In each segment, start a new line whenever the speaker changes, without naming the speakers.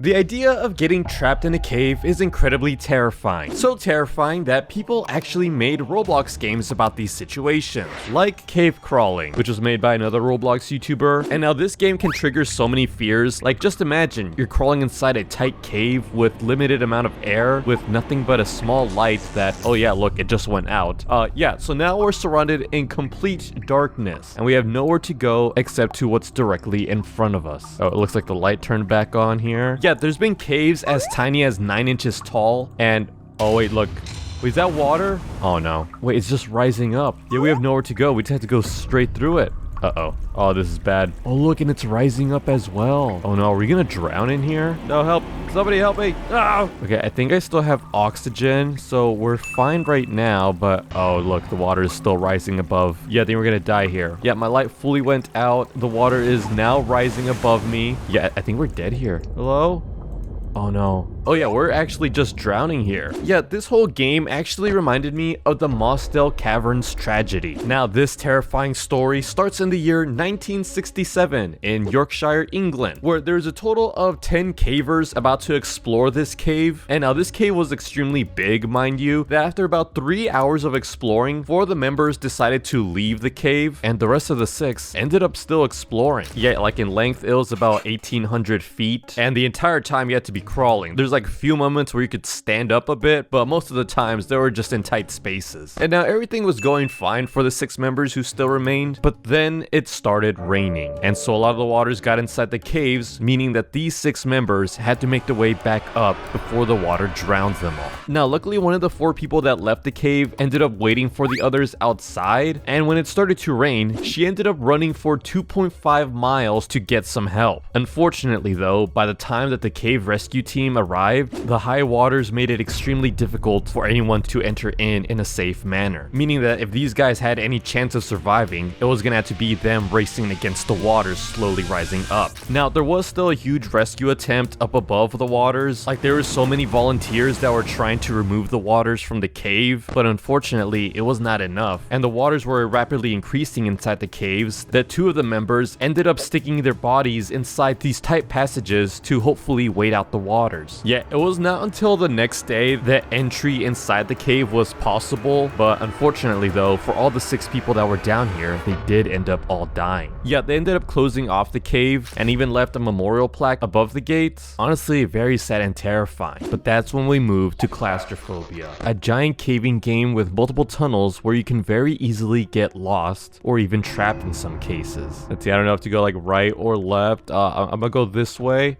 The idea of getting trapped in a cave is incredibly terrifying. So terrifying that people actually made Roblox games about these situations, like cave crawling, which was made by another Roblox YouTuber. And now this game can trigger so many fears. Like, just imagine you're crawling inside a tight cave with limited amount of air, with nothing but a small light that, oh yeah, look, it just went out. So now we're surrounded in complete darkness, and we have nowhere to go except to what's directly in front of us. Oh, it looks like the light turned back on here. Yeah, there's been caves as tiny as 9 inches tall, and oh wait, look. Wait, is that water? Oh no. Wait, it's just rising up. Yeah, we have nowhere to go. We just have to go straight through it. Uh-oh. Oh, this is bad. Oh, look, and it's rising up as well. Oh no, are we gonna drown in here? No, help. Somebody help me. Oh! Okay, I think I still have oxygen, so we're fine right now, but oh, look, the water is still rising above. Yeah, I think we're gonna die here. Yeah, my light fully went out. The water is now rising above me. Yeah, I think we're dead here. Hello? Oh no. Oh yeah, we're actually just drowning here. Yeah, this whole game actually reminded me of the Mossdale Caverns tragedy. Now, this terrifying story starts in the year 1967 in Yorkshire, England, where there's a total of 10 cavers about to explore this cave. And now this cave was extremely big, mind you, that after about 3 hours of exploring, 4 of the members decided to leave the cave, and the rest of the 6 ended up still exploring. Yeah, like in length, it was about 1,800 feet, and the entire time you had to be crawling. There's like a few moments where you could stand up a bit, but most of the times they were just in tight spaces. And now everything was going fine for the 6 members who still remained, but then it started raining, and so a lot of the waters got inside the caves, meaning that these 6 members had to make their way back up before the water drowned them all. Now, luckily, one of the 4 people that left the cave ended up waiting for the others outside, and when it started to rain, she ended up running for 2.5 miles to get some help. Unfortunately though, by the time that the cave rescue team arrived, the high waters made it extremely difficult for anyone to enter in a safe manner, meaning that if these guys had any chance of surviving, it was gonna have to be them racing against the waters slowly rising up. Now, there was still a huge rescue attempt up above the waters. Like, there were so many volunteers that were trying to remove the waters from the cave, but unfortunately it was not enough, and the waters were rapidly increasing inside the caves that 2 of the members ended up sticking their bodies inside these tight passages to hopefully wait out the waters. Yeah, it was not until the next day that entry inside the cave was possible, but unfortunately though, for all the 6 people that were down here, they did end up all dying. Yeah, they ended up closing off the cave and even left a memorial plaque above the gates. Honestly, very sad and terrifying. But that's when we moved to Claustrophobia, a giant caving game with multiple tunnels where you can very easily get lost or even trapped in some cases. Let's see, I don't know if to go like right or left. I'm gonna go this way.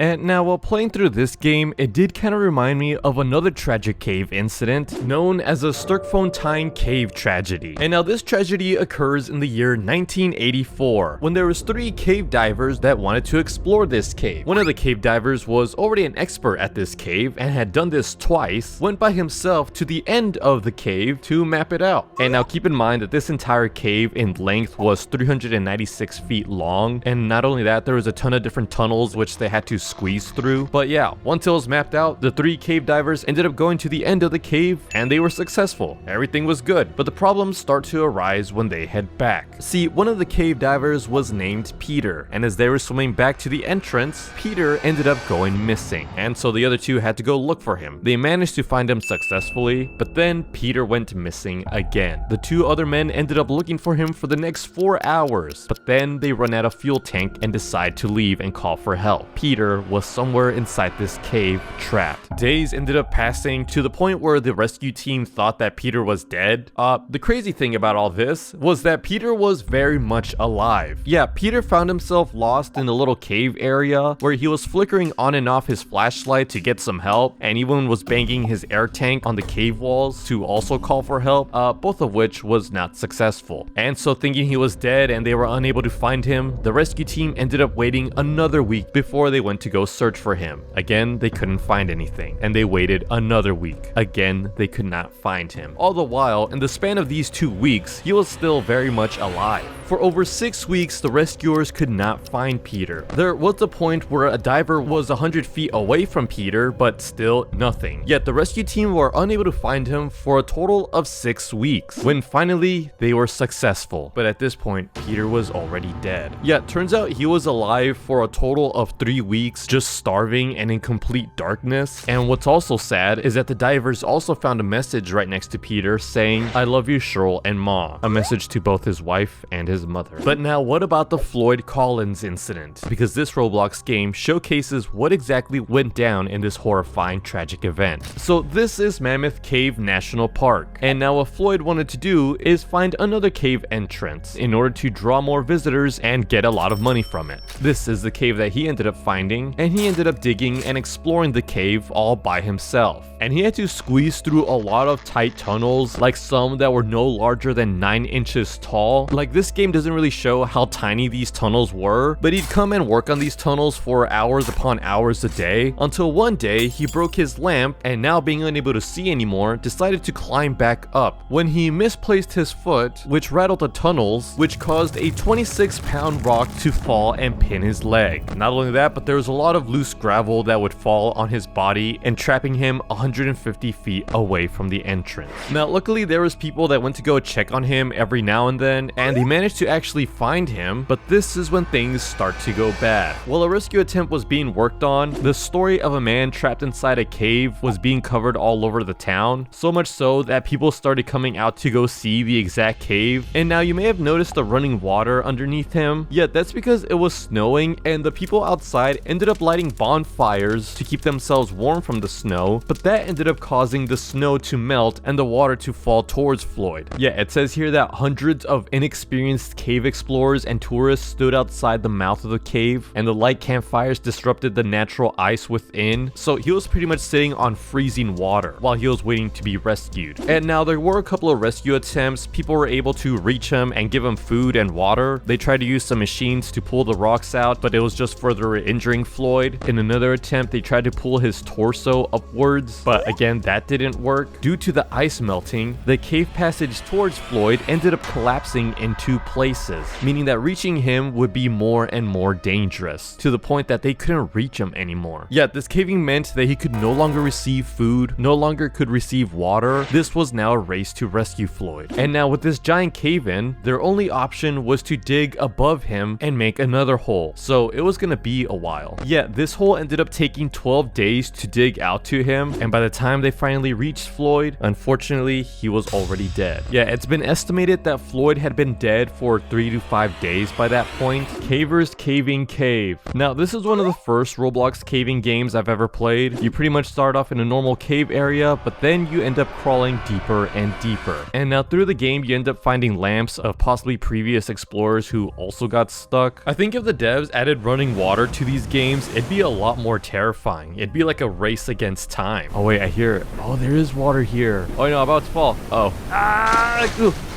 And now, while playing through this game, it did kind of remind me of another tragic cave incident known as a Sturkfontein cave tragedy. And now this tragedy occurs in the year 1984 when there was 3 cave divers that wanted to explore this cave. One of the cave divers was already an expert at this cave and had done this twice, went by himself to the end of the cave to map it out. And now keep in mind that this entire cave in length was 396 feet long, and not only that, there was a ton of different tunnels which they had to squeeze through. But yeah, once it was mapped out, the 3 cave divers ended up going to the end of the cave and they were successful. Everything was good, but the problems start to arise when they head back. See, one of the cave divers was named Peter, and as they were swimming back to the entrance, Peter ended up going missing, and so the other 2 had to go look for him. They managed to find him successfully, but then Peter went missing again. The 2 other men ended up looking for him for the next 4 hours, but then they run out of fuel tank and decide to leave and call for help. Peter was somewhere inside this cave, trapped. Days ended up passing to the point where the rescue team thought that Peter was dead. The crazy thing about all this was that Peter was very much alive. Yeah, Peter found himself lost in a little cave area where he was flickering on and off his flashlight to get some help, and even was banging his air tank on the cave walls to also call for help, both of which was not successful. And so, thinking he was dead and they were unable to find him, the rescue team ended up waiting another week before they went to go search for him. Again, they couldn't find anything, and they waited another week. Again, they could not find him. All the while, in the span of these 2 weeks, he was still very much alive. For over 6 weeks, the rescuers could not find Peter. There was a point where a diver was 100 feet away from Peter, but still nothing. Yet the rescue team were unable to find him for a total of 6 weeks, when finally they were successful. But at this point, Peter was already dead. Yet turns out he was alive for a total of 3 3 weeks just starving and in complete darkness. And what's also sad is that the divers also found a message right next to Peter saying, "I love you, Cheryl and Ma," a message to both his wife and his mother. But now what about the Floyd Collins incident? Because this Roblox game showcases what exactly went down in this horrifying tragic event. So this is Mammoth Cave National Park, and now what Floyd wanted to do is find another cave entrance in order to draw more visitors and get a lot of money from it. This is the cave that he ended up finding, and he ended up digging and exploring the cave all by himself. And he had to squeeze through a lot of tight tunnels, like some that were no larger than 9 inches tall. Like, this game doesn't really show how tiny these tunnels were, but he'd come and work on these tunnels for hours upon hours a day, until one day he broke his lamp, and now being unable to see anymore, decided to climb back up, when he misplaced his foot, which rattled the tunnels, which caused a 26-pound rock to fall and pin his leg. Not only that, but there was a lot of loose gravel that would fall on his body and trapping him 150 feet away from the entrance. Now luckily there was people that went to go check on him every now and then, and they managed to actually find him, but this is when things start to go bad. While a rescue attempt was being worked on, the story of a man trapped inside a cave was being covered all over the town, so much so that people started coming out to go see the exact cave. And now you may have noticed the running water underneath him. Yeah, that's because it was snowing, and the people outside ended up lighting bonfires to keep themselves warm from the snow, but that ended up causing the snow to melt and the water to fall towards Floyd. Yeah, it says here that hundreds of inexperienced cave explorers and tourists stood outside the mouth of the cave, and the light campfires disrupted the natural ice within, so he was pretty much sitting on freezing water while he was waiting to be rescued. And now there were a couple of rescue attempts. People were able to reach him and give him food and water. They tried to use some machines to pull the rocks out, but it was just further injuring Floyd. In another attempt, they tried to pull his torso upwards, but again, that didn't work. Due to the ice melting, the cave passage towards Floyd ended up collapsing in 2 places, meaning that reaching him would be more and more dangerous, to the point that they couldn't reach him anymore. Yet this caving meant that he could no longer receive food, no longer could receive water. This was now a race to rescue Floyd. And now with this giant cave in, their only option was to dig above him and make another hole, so it was gonna be a while. Yet this hole ended up taking 12 days to dig out to him, and by the time they finally reached Floyd, unfortunately he was already dead. Yeah, it's been estimated that Floyd had been dead for 3 to 5 days by that point. Caver's Caving Cave. Now this is one of the first Roblox caving games I've ever played. You pretty much start off in a normal cave area, but then you end up crawling deeper and deeper. And now through the game you end up finding lamps of possibly previous explorers who also got stuck. I think if the devs added running water to these games, it'd be a lot more terrifying. It'd be like a race against time. Oh wait, I hear it. Oh, there is water here. Oh no, I'm about to fall. Oh. Ah!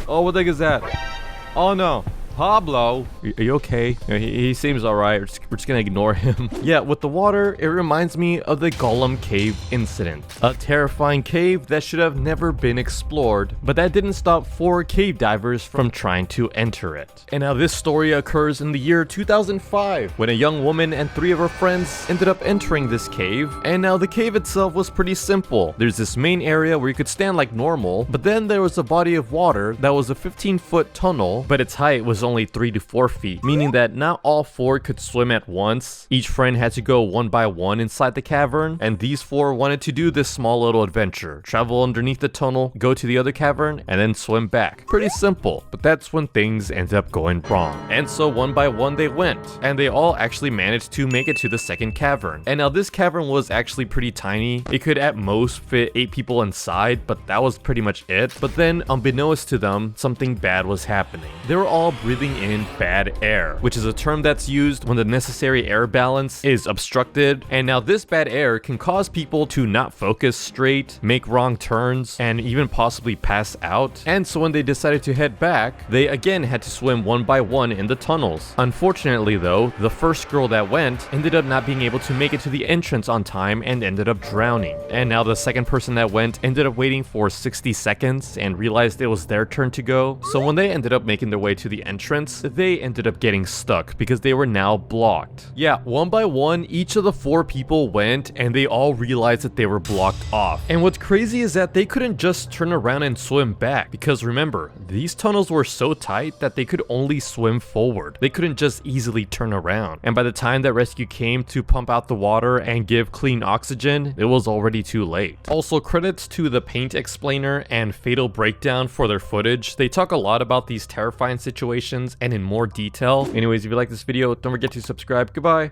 Oh, what the heck is that? Oh no. Pablo, are you okay? He seems alright. We're just gonna ignore him. Yeah, with the water, it reminds me of the Golem Cave incident. A terrifying cave that should have never been explored, but that didn't stop 4 cave divers from trying to enter it. And now this story occurs in the year 2005, when a young woman and 3 of her friends ended up entering this cave. And now the cave itself was pretty simple. There's this main area where you could stand like normal, but then there was a body of water that was a 15-foot tunnel, but its height was only 3 to 4 feet, meaning that not all 4 could swim at once. Each friend had to go one by one inside the cavern, and these 4 wanted to do this small little adventure. Travel underneath the tunnel, go to the other cavern, and then swim back. Pretty simple, but that's when things ended up going wrong. And so one by one they went, and they all actually managed to make it to the second cavern. And now this cavern was actually pretty tiny. It could at most fit 8 people inside, but that was pretty much it. But then, unbeknownst to them, something bad was happening. They were all breathing in bad air, which is a term that's used when the necessary air balance is obstructed. And now this bad air can cause people to not focus straight, make wrong turns, and even possibly pass out. And so when they decided to head back, they again had to swim one by one in the tunnels. Unfortunately though, the first girl that went ended up not being able to make it to the entrance on time and ended up drowning. And now the second person that went ended up waiting for 60 seconds and realized it was their turn to go. So when they ended up making their way to the entrance, entrance, they ended up getting stuck because they were now blocked. Yeah, one by one, each of the 4 people went and they all realized that they were blocked off. And what's crazy is that they couldn't just turn around and swim back, because remember, these tunnels were so tight that they could only swim forward. They couldn't just easily turn around. And by the time that rescue came to pump out the water and give clean oxygen, it was already too late. Also, credits to the Paint Explainer and Fatal Breakdown for their footage. They talk a lot about these terrifying situations and in more detail. Anyways, if you like this video, don't forget to subscribe. Goodbye.